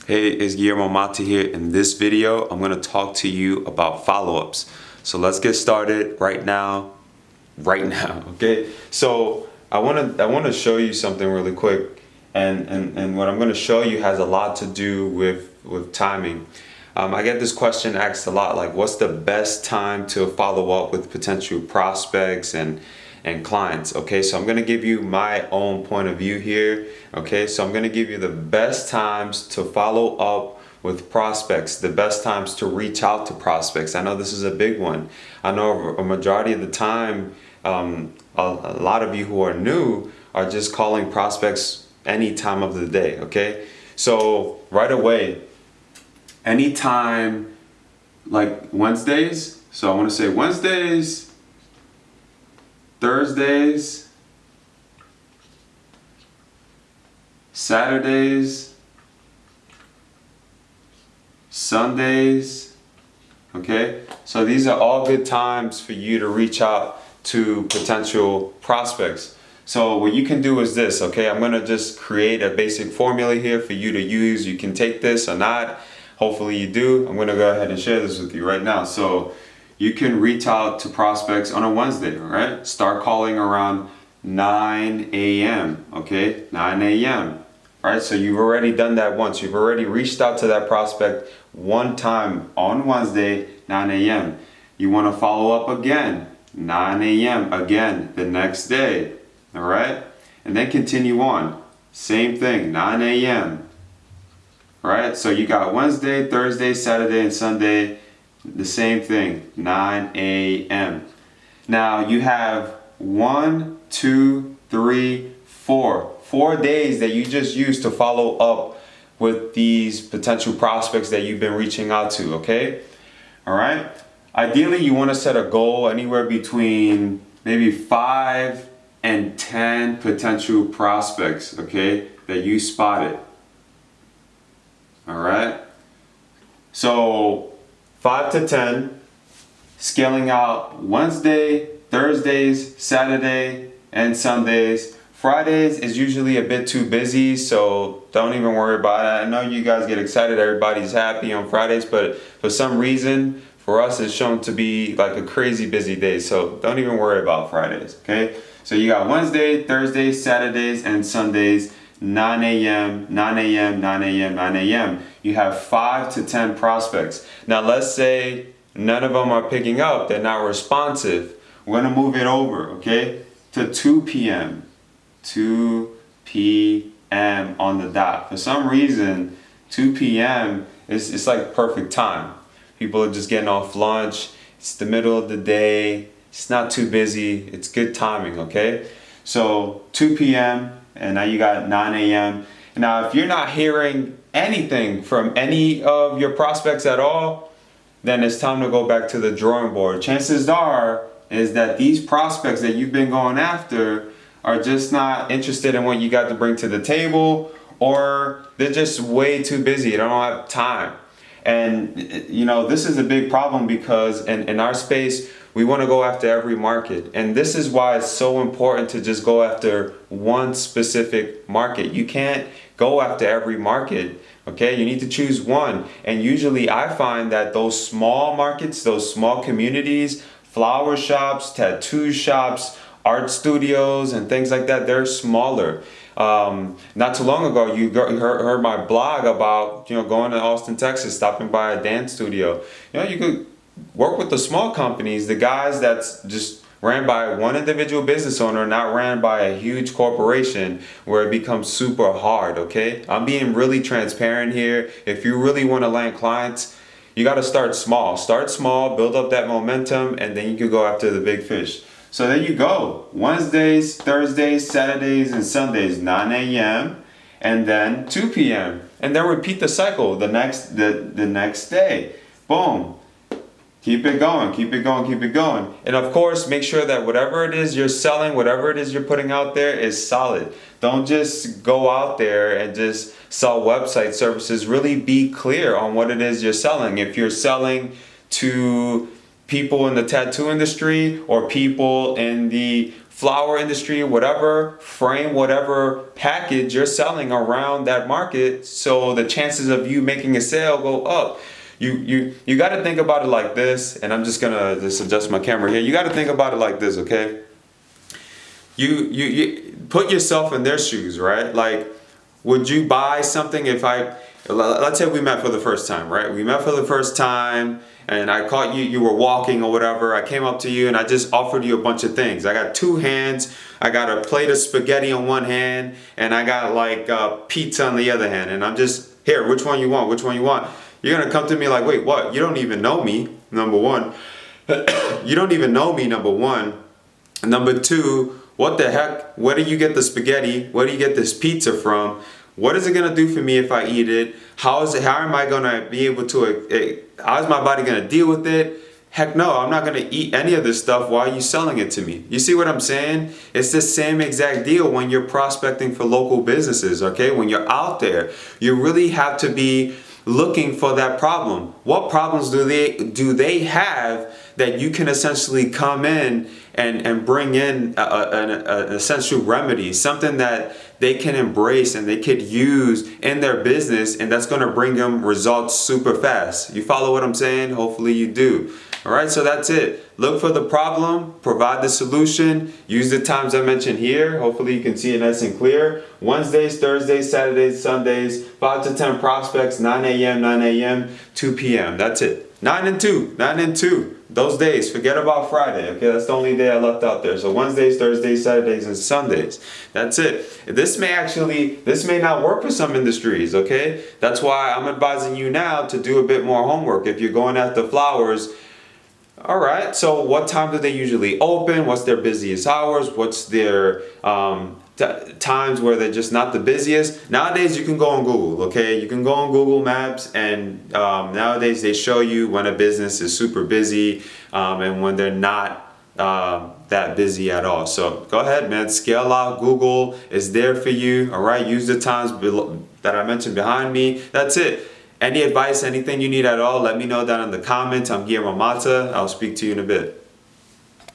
Hey, it's Guillermo here. In this video, I'm going to talk to you about follow-ups. So let's get started right now, okay? So I want to show you something really quick, and what I'm going to show you has a lot to do with timing. I get this question asked a lot, like what's the best time to follow up with potential prospects and clients. Okay, so I'm going to give you my own point of view here. Okay, so I'm going to give you the best times to follow up with prospects, the best times to reach out to prospects. I know this is a big one. I know a majority of the time, a lot of you who are new are just calling prospects any time of the day. Okay, so right away, anytime like Wednesdays, so I want to say Wednesdays, Thursdays, Saturdays, Sundays, okay? So these are all good times for you to reach out to potential prospects. So what you can do is this, okay? I'm gonna just create a basic formula here for you to use. You can take this or not. Hopefully you do. I'm gonna go ahead and share this with you right now. So you can reach out to prospects on a Wednesday, all right? Start calling around 9 a.m., okay? 9 a.m., all right? So you've already done that once. You've already reached out to that prospect one time on Wednesday, 9 a.m. You wanna follow up again, 9 a.m. again the next day, all right? And then continue on. Same thing, 9 a.m., all right? So you got Wednesday, Thursday, Saturday, and Sunday, the same thing, 9 a.m. Now you have 1, 2, 3, 4. 4 days that you just used to follow up with these potential prospects that you've been reaching out to, okay? All right? Ideally, you want to set a goal anywhere between maybe 5 and 10 potential prospects, okay, that you spotted. All right? So 5 to 10, scaling out Wednesday, Thursdays, Saturday, and Sundays. Fridays is usually a bit too busy, so don't even worry about it. I know you guys get excited, everybody's happy on Fridays, but for some reason, for us, it's shown to be like a crazy busy day, so don't even worry about Fridays, okay? So you got Wednesday, Thursday, Saturdays, and Sundays, 9 a.m., 9 a.m., 9 a.m., 9 a.m. You have 5 to 10 prospects. Now let's say none of them are picking up, they're not responsive. We're gonna move it over, okay, to 2 p.m. 2 p.m. on the dot. For some reason, 2 p.m. it's like perfect time. People are just getting off lunch, it's the middle of the day, it's not too busy, it's good timing, okay? So 2 p.m. and now you got 9 a.m. Now, if you're not hearing anything from any of your prospects at all, then it's time to go back to the drawing board. Chances are is that these prospects that you've been going after are just not interested in what you got to bring to the table, or they're just way too busy. They don't have time. And you know, this is a big problem because in our space, we want to go after every market. And this is why it's so important to just go after one specific market. You can't go after every market, okay? You need to choose one. And usually I find that those small markets, those small communities, flower shops, tattoo shops, art studios, and things like that, they're smaller. Not too long ago, you heard my blog about, going to Austin, Texas, stopping by a dance studio. You could work with the small companies, the guys that's just ran by one individual business owner, not ran by a huge corporation where it becomes super hard, okay? I'm being really transparent here. If you really want to land clients, you got to start small. Start small, build up that momentum, and then you can go after the big fish. So there you go. Wednesdays, Thursdays, Saturdays, and Sundays, 9 a.m. and then 2 p.m. And then repeat the cycle the next day. Boom. Keep it going, keep it going, keep it going. And of course, make sure that whatever it is you're selling, whatever it is you're putting out there is solid. Don't just go out there and just sell website services. Really be clear on what it is you're selling. If you're selling to people in the tattoo industry or people in the flower industry, whatever, frame whatever package you're selling around that market, so the chances of you making a sale go up. You got to think about it like this, and I'm just gonna just adjust my camera here. You got to think about it like this, okay? You put yourself in their shoes, right? Like, would you buy something if let's say we met for the first time, right? We met for the first time and I caught you, you were walking or whatever. I came up to you and I just offered you a bunch of things. I got two hands. I got a plate of spaghetti on one hand and I got like pizza on the other hand. And I'm just, here, which one you want? Which one you want? You're gonna come to me like, wait, what? You don't even know me, number one. You don't even know me, number one. Number two, what the heck? Where do you get the spaghetti? Where do you get this pizza from? What is it gonna do for me if I eat it? How am I gonna be able to, how is my body gonna deal with it? Heck no, I'm not gonna eat any of this stuff. Why are you selling it to me? You see what I'm saying? It's the same exact deal when you're prospecting for local businesses, okay? When you're out there, you really have to be looking for that problem. What problems do they have that you can essentially come in and bring in an essential remedy, something that they can embrace and they could use in their business, and that's going to bring them results super fast. You follow what I'm saying? Hopefully you do. All right, so that's it. Look for the problem, provide the solution, use the times I mentioned here. Hopefully you can see it nice and clear. Wednesdays, Thursdays, Saturdays, Sundays, 5 to 10 prospects, 9 a.m., 2 p.m. That's it. 9 and 2. Those days, forget about Friday, okay? That's the only day I left out there. So Wednesdays, Thursdays, Saturdays, and Sundays. That's it. This may not work for some industries, okay? That's why I'm advising you now to do a bit more homework. If you're going after flowers, all right, so what time do they usually open? What's their busiest hours? What's their times where they're just not the busiest? Nowadays, you can go on Google, okay? You can go on Google Maps, and nowadays they show you when a business is super busy and when they're not that busy at all. So go ahead, man, scale out. Google is there for you, all right? Use the times that I mentioned behind me. That's it. Any advice, anything you need at all, let me know down in the comments. I'm Guillermo. I'll speak to you in a bit.